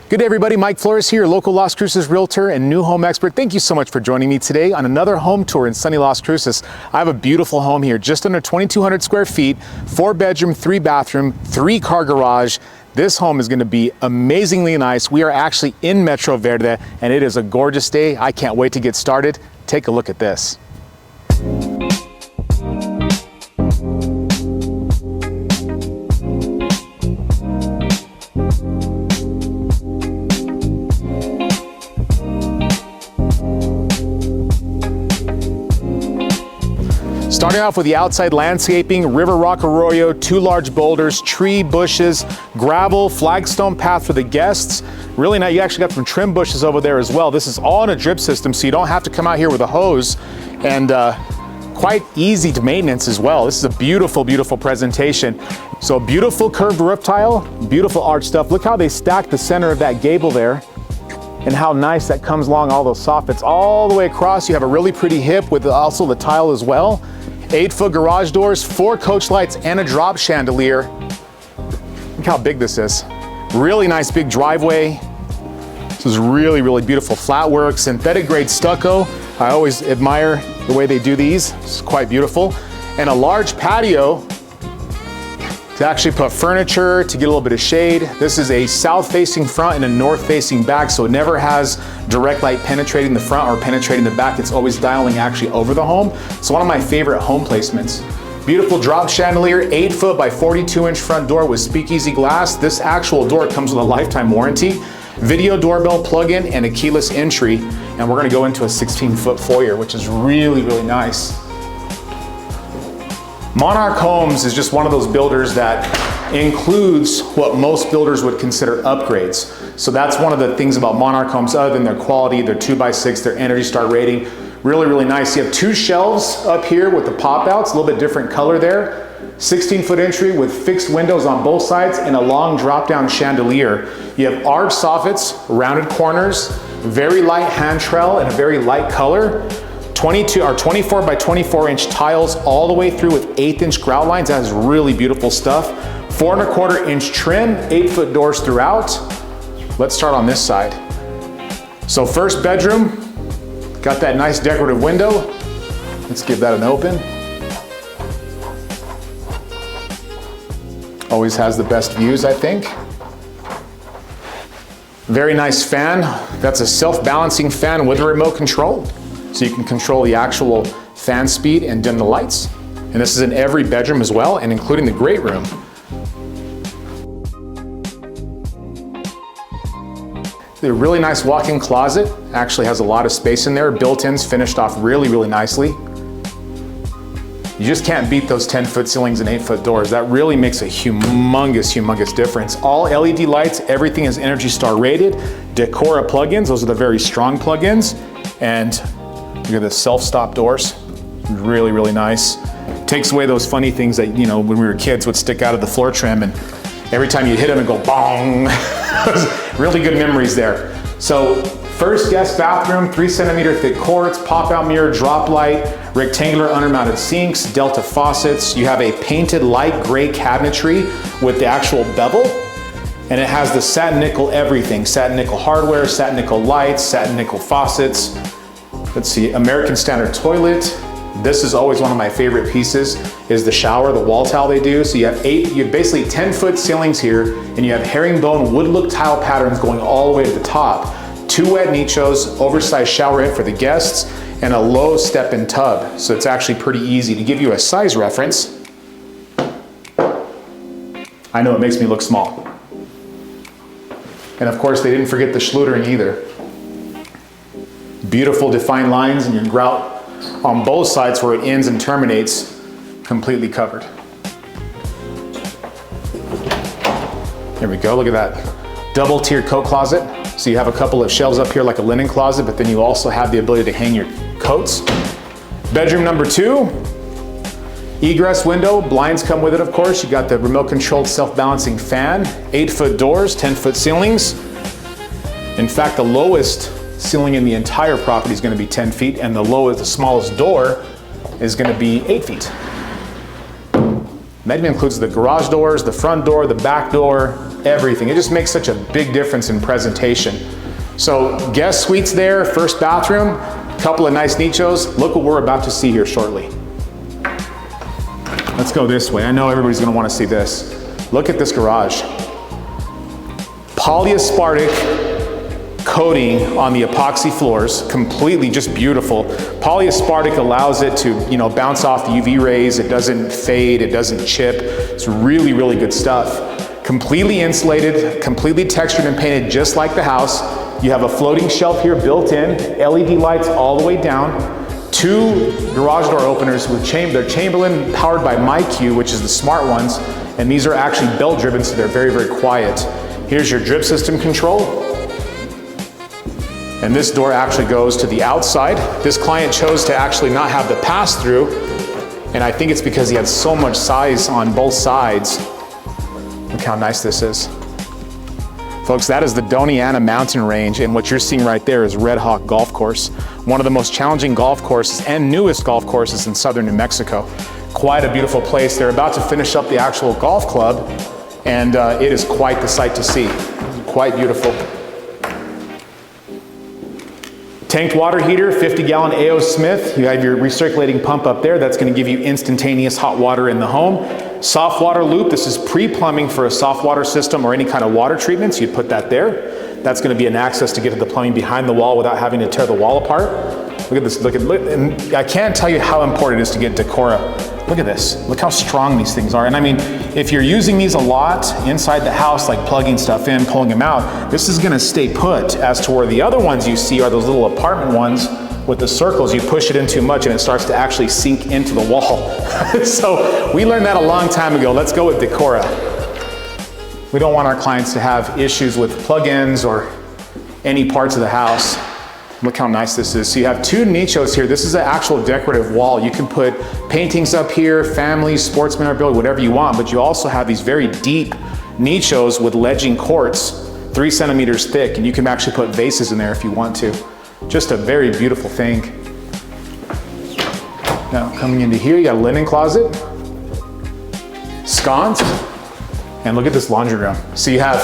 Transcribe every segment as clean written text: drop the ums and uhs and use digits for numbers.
Good day, everybody. Mike Flores here, local Las Cruces realtor and new home expert. Thank you so much for joining me today on another home tour in sunny Las Cruces. I have a beautiful home here, just under 2,200 square feet, 4-bedroom, 3-bathroom, 3-car garage. This home is going to be amazingly nice. We are actually in Metro Verde, and it is a gorgeous day. I can't wait to get started. Take a look at this. Starting off with the outside landscaping, river rock arroyo, 2 large boulders, tree, bushes, gravel, flagstone path for the guests. Really nice. You actually got some trim bushes over there as well. This is all in a drip system, so you don't have to come out here with a hose, and quite easy to maintenance as well. This is a beautiful, beautiful presentation. So beautiful curved roof tile, beautiful arch stuff. Look how they stacked the center of that gable there, and how nice that comes along all those soffits all the way across. You have a really pretty hip with also the tile as well. 8-foot garage doors, 4 coach lights, and a drop chandelier. Look how big this is. Really nice big driveway. This is really, really beautiful flat work, synthetic grade stucco. I always admire the way they do these. It's quite beautiful. And a large patio to actually put furniture, to get a little bit of shade. This is a south-facing front and a north-facing back, so it never has direct light penetrating the front or penetrating the back. It's always dialing actually over the home. So one of my favorite home placements. Beautiful drop chandelier, 8-foot by 42-inch front door with speakeasy glass. This actual door comes with a lifetime warranty. Video doorbell plug-in and a keyless entry. And we're gonna go into a 16-foot foyer, which is really, really nice. Monarch Homes is just one of those builders that includes what most builders would consider upgrades. So that's one of the things about Monarch Homes, other than their quality, their 2x6, their Energy Star rating. Really, really nice. You have 2 shelves up here with the pop-outs, a little bit different color there. 16-foot entry with fixed windows on both sides and a long drop-down chandelier. You have arched soffits, rounded corners, very light handrail and a very light color. 24 by 24 inch tiles all the way through with 1/8 grout lines. That is really beautiful stuff. 4 1/4 inch trim, 8-foot doors throughout. Let's start on this side. So first bedroom, got that nice decorative window. Let's give that an open. Always has the best views, I think. Very nice fan. That's a self-balancing fan with a remote control. So you can control the actual fan speed and dim the lights. And this is in every bedroom as well, and including the great room. The really nice walk-in closet actually has a lot of space in there. Built-ins finished off really, really nicely. You just can't beat those 10-foot ceilings and 8-foot doors. That really makes a humongous, humongous difference. All LED lights, everything is Energy Star rated. Decora plugins, those are the very strong plugins. And look at the self-stop doors, really, really nice. Takes away those funny things that, you know, when we were kids would stick out of the floor trim, and every time you hit them and go bong. Really good memories there. So first guest bathroom, 3-centimeter thick quartz, pop-out mirror, drop light, rectangular undermounted sinks, Delta faucets. You have a painted light gray cabinetry with the actual bevel, and it has the satin nickel everything. Satin nickel hardware, satin nickel lights, satin nickel faucets. Let's see, American Standard toilet. This is always one of my favorite pieces, is the shower, the wall tile they do. So you have basically 10-foot ceilings here, and you have herringbone wood look tile patterns going all the way to the top. 2 wet nichos, oversized shower head for the guests, and a low step-in tub. So it's actually pretty easy. To give you a size reference, I know it makes me look small. And of course, they didn't forget the schlootering either. Beautiful defined lines, and your grout on both sides where it ends and terminates, completely covered. There we go, look at that. Double tiered coat closet. So you have a couple of shelves up here like a linen closet, but then you also have the ability to hang your coats. Bedroom number 2, egress window, blinds come with it of course. You got the remote controlled self-balancing fan, 8-foot doors, 10-foot ceilings. In fact, the lowest ceiling in the entire property is going to be 10 feet, and the smallest door is going to be 8 feet. That even includes the garage doors, the front door, the back door, everything. It just makes such a big difference in presentation. So guest suites there, first bathroom, couple of nice nichos. Look what we're about to see here shortly. Let's go this way. I know everybody's gonna wanna see this. Look at this garage. Polyaspartic coating on the epoxy floors, completely just beautiful. Polyaspartic allows it to, bounce off the UV rays. It doesn't fade, it doesn't chip. It's really, really good stuff. Completely insulated, completely textured and painted just like the house. You have a floating shelf here built in, LED lights all the way down, 2 garage door openers with they're Chamberlain powered by MyQ, which is the smart ones, and these are actually belt driven, so they're very, very quiet. Here's your drip system control. And this door actually goes to the outside. This client chose to actually not have the pass-through, and I think it's because he had so much size on both sides. Look how nice this is. Folks, that is the Doñana Mountain Range, and what you're seeing right there is Red Hawk Golf Course, one of the most challenging golf courses and newest golf courses in southern New Mexico. Quite a beautiful place. They're about to finish up the actual golf club, and it is quite the sight to see. Quite beautiful. Tanked water heater, 50-gallon A.O. Smith. You have your recirculating pump up there. That's going to give you instantaneous hot water in the home. Soft water loop. This is pre-plumbing for a soft water system or any kind of water treatments. You'd put that there. That's going to be an access to get to the plumbing behind the wall without having to tear the wall apart. Look at this. Look, and I can't tell you how important it is to get Decora. Look at this. Look how strong these things are. And I mean, if you're using these a lot inside the house, like plugging stuff in, pulling them out, this is going to stay put, as to where the other ones you see are those little apartment ones with the circles. You push it in too much and it starts to actually sink into the wall. So we learned that a long time ago. Let's go with Decora. We don't want our clients to have issues with plug-ins or any parts of the house. Look how nice this is. So you have 2 nichos here. This is an actual decorative wall. You can put paintings up here, families, sports memorabilia, whatever you want, but you also have these very deep nichos with ledging quartz, 3 centimeters thick, and you can actually put vases in there if you want to. Just a very beautiful thing. Now coming into here, you got a linen closet, sconce, and look at this laundry room. So you have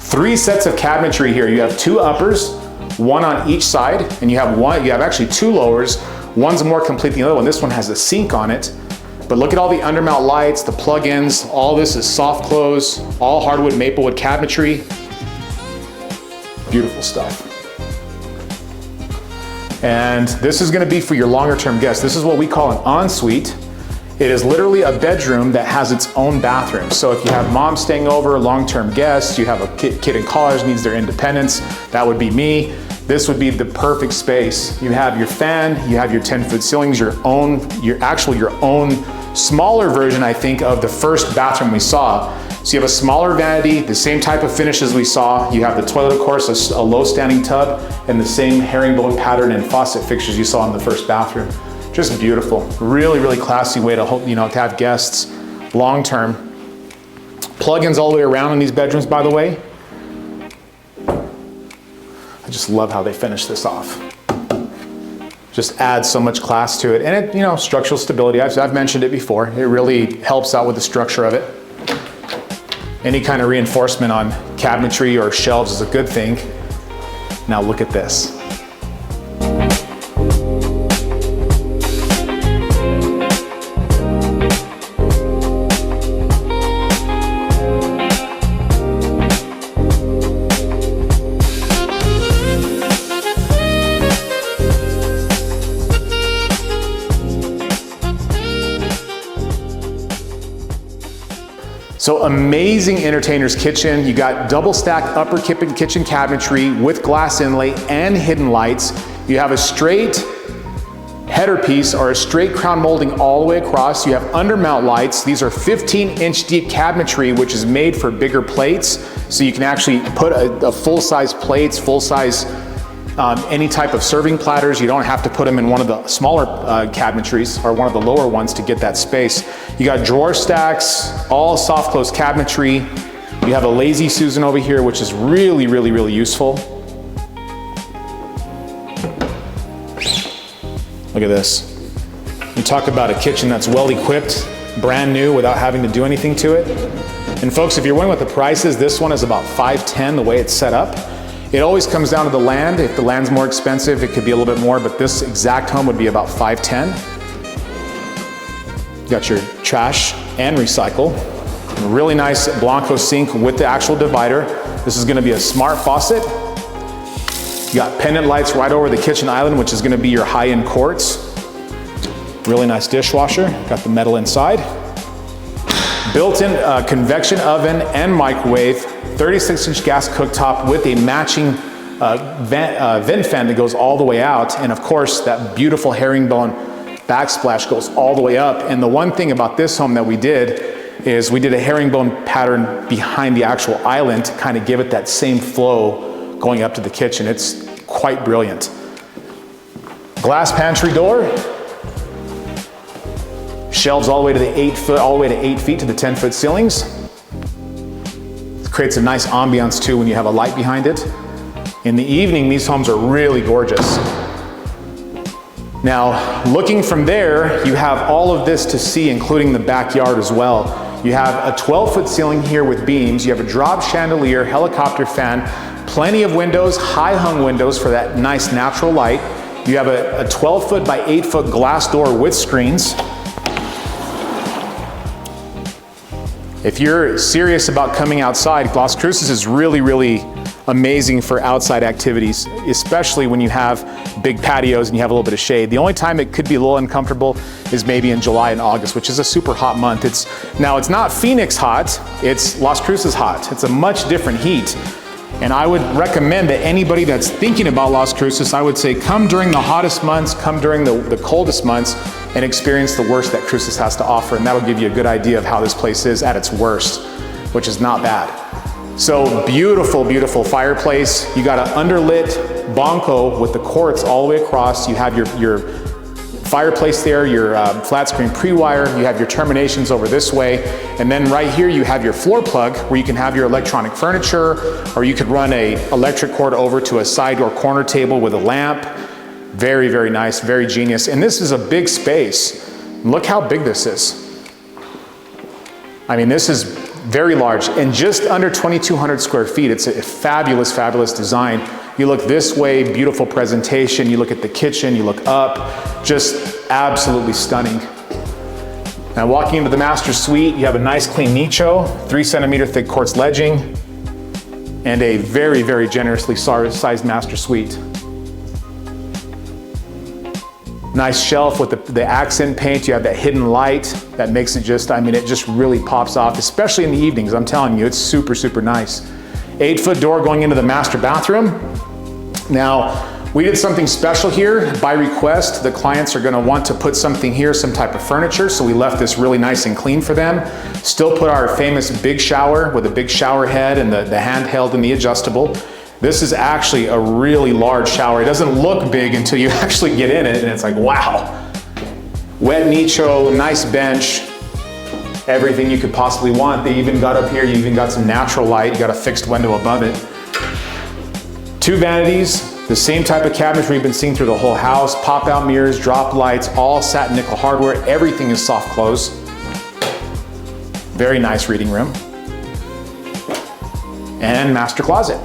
3 sets of cabinetry here. You have 2 uppers, 1 on each side, and you have actually 2 lowers. One's more complete than the other one. This one has a sink on it. But look at all the undermount lights, the plug-ins. All this is soft close, all hardwood, maplewood cabinetry. Beautiful stuff. And this is gonna be for your longer term guests. This is what we call an ensuite. It is literally a bedroom that has its own bathroom. So if you have mom staying over, long-term guests, you have a kid in college, needs their independence, that would be me. This would be the perfect space. You have your fan, you have your 10-foot ceilings, your own smaller version, I think, of the first bathroom we saw. So you have a smaller vanity, the same type of finishes we saw. You have the toilet, of course, a low standing tub, and the same herringbone pattern and faucet fixtures you saw in the first bathroom. Just beautiful. Really, really classy way to have guests long term. Plug-ins all the way around in these bedrooms, by the way. I just love how they finish this off. Just adds so much class to it. And it, structural stability, I've mentioned it before. It really helps out with the structure of it. Any kind of reinforcement on cabinetry or shelves is a good thing. Now look at this. So amazing entertainer's kitchen. You got double stack upper kitchen cabinetry with glass inlay and hidden lights. You have a straight header piece or a straight crown molding all the way across. You have undermount lights. These are 15-inch deep cabinetry, which is made for bigger plates. So you can actually put a full-size plates, full-size any type of serving platters. You don't have to put them in one of the smaller cabinetries or one of the lower ones to get that space. You got drawer stacks, all soft close cabinetry. You have a lazy Susan over here, which is really, really, really useful. Look at this. You talk about a kitchen that's well equipped, brand new, without having to do anything to it. And folks, if you're wondering what the price is, this one is about $510 the way it's set up. It always comes down to the land. If the land's more expensive, it could be a little bit more, but this exact home would be about $510. You got your trash and recycle. A really nice Blanco sink with the actual divider. This is gonna be a smart faucet. You got pendant lights right over the kitchen island, which is gonna be your high-end quartz. Really nice dishwasher, got the metal inside. Built-in convection oven and microwave, 36-inch gas cooktop with a matching vent fan that goes all the way out. And of course, that beautiful herringbone backsplash goes all the way up. And the one thing about this home that we did is we did a herringbone pattern behind the actual island to kind of give it that same flow going up to the kitchen. It's quite brilliant. Glass pantry door. Shelves all the way to the 8 foot, all the way to 8 feet to the 10-foot ceilings. It creates a nice ambiance too when you have a light behind it. In the evening, these homes are really gorgeous. Now, looking from there, you have all of this to see, including the backyard as well. You have a 12-foot ceiling here with beams. You have a drop chandelier, helicopter fan, plenty of windows, high-hung windows for that nice natural light. You have a 12-foot by 8-foot glass door with screens. If you're serious about coming outside, Las Cruces is really, really amazing for outside activities, especially when you have big patios and you have a little bit of shade. The only time it could be a little uncomfortable is maybe in July and August, which is a super hot month. It's not Phoenix hot, it's Las Cruces hot. It's a much different heat. And I would recommend that anybody that's thinking about Las Cruces, I would say come during the hottest months, come during the coldest months, and experience the worst that Cruces has to offer. And that'll give you a good idea of how this place is at its worst, which is not bad. So beautiful, beautiful fireplace. You got an underlit Blanco with the quartz all the way across. You have your fireplace there, your flat screen pre-wire. You have your terminations over this way. And then right here you have your floor plug where you can have your electronic furniture, or you could run a electric cord over to a side or corner table with a lamp. Very, very nice, very genius. And this is a big space. Look how big this is. I mean, this is very large and just under 2,200 square feet. It's a fabulous, fabulous design. You look this way, beautiful presentation. You look at the kitchen, you look up, just absolutely stunning. Now walking into the master suite, you have a nice clean nicho, 3-centimeter thick quartz ledging, and a very, very generously sized master suite. Nice shelf with the accent paint. You have that hidden light that makes it just, I mean, it just really pops off, especially in the evenings. I'm telling you, it's super, super nice. 8-foot door going into the master bathroom. Now, we did something special here. By request, the clients are gonna want to put something here, some type of furniture, so we left this really nice and clean for them. Still put our famous big shower with a big shower head and the handheld and the adjustable. This is actually a really large shower. It doesn't look big until you actually get in it, and it's like, wow. Wet nicho, nice bench, everything you could possibly want. They even got up here, you even got some natural light, you got a fixed window above it. 2 vanities, the same type of cabinets we've been seeing through the whole house, pop-out mirrors, drop lights, all satin nickel hardware, everything is soft close. Very nice reading room. And master closet.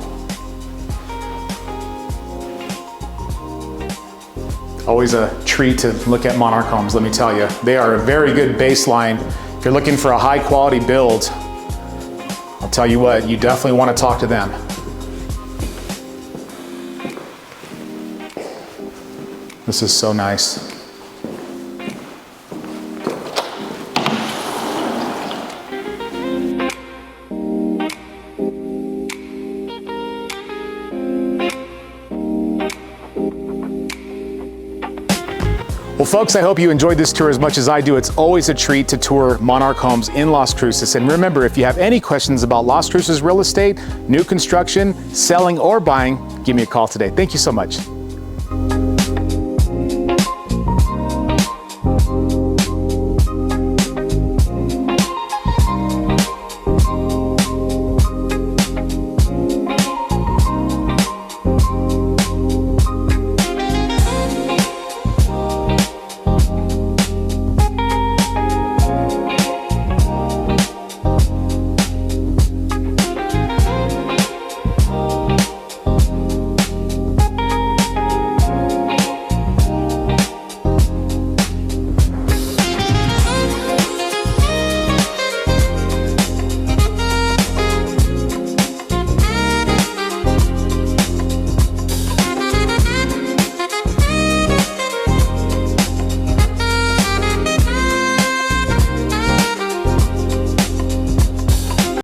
Always a treat to look at Monarch homes, let me tell you. They are a very good baseline. If you're looking for a high quality build, I'll tell you what, you definitely want to talk to them. This is so nice. Well, folks, I hope you enjoyed this tour as much as I do. It's always a treat to tour Monarch homes in Las Cruces. And remember, if you have any questions about Las Cruces real estate, new construction, selling, or buying, give me a call today. Thank you so much.